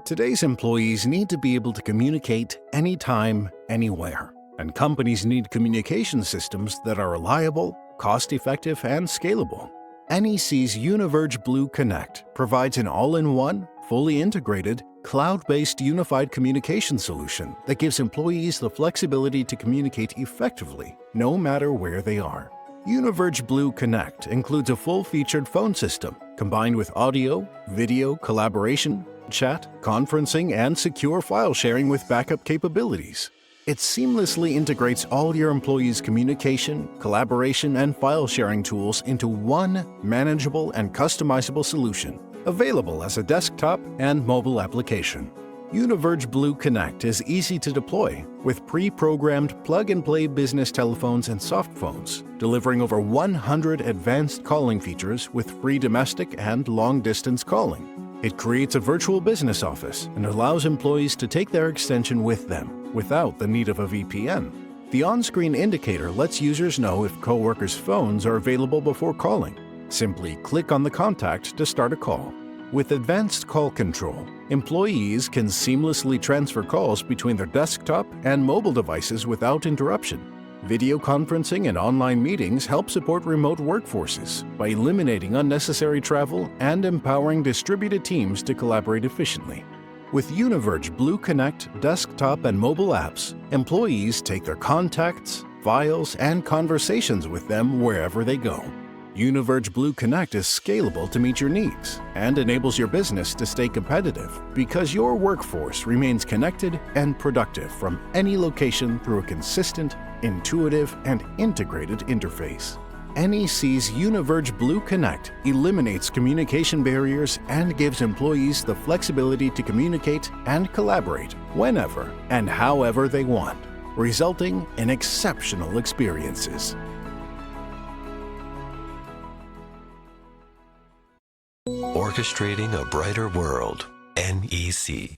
Today's employees need to be able to communicate anytime, anywhere. And companies need communication systems that are reliable, cost-effective, and scalable. NEC's Univerge Blue Connect provides an all-in-one, fully integrated, cloud-based unified communication solution that gives employees the flexibility to communicate effectively, no matter where they are. Univerge Blue Connect includes a full-featured phone system combined with audio, video, collaboration, chat, conferencing, and secure file sharing with backup capabilities. It seamlessly integrates all your employees' communication, collaboration, and file sharing tools into one manageable and customizable solution, available as a desktop and mobile application. Univerge Blue Connect is easy to deploy with pre-programmed plug-and-play business telephones and soft phones, delivering over 100 advanced calling features with free domestic and long-distance calling. It creates a virtual business office and allows employees to take their extension with them without the need of a VPN. The on-screen indicator lets users know if coworkers' phones are available before calling. Simply click on the contact to start a call. With advanced call control, employees can seamlessly transfer calls between their desktop and mobile devices without interruption. Video conferencing and online meetings help support remote workforces by eliminating unnecessary travel and empowering distributed teams to collaborate efficiently. With Univerge Blue Connect desktop and mobile apps, employees take their contacts, files, and conversations with them wherever they go. Univerge Blue Connect is scalable to meet your needs and enables your business to stay competitive because your workforce remains connected and productive from any location through a consistent, intuitive, and integrated interface. NEC's Univerge Blue Connect eliminates communication barriers and gives employees the flexibility to communicate and collaborate whenever and however they want, resulting in exceptional experiences. Orchestrating a brighter world, NEC.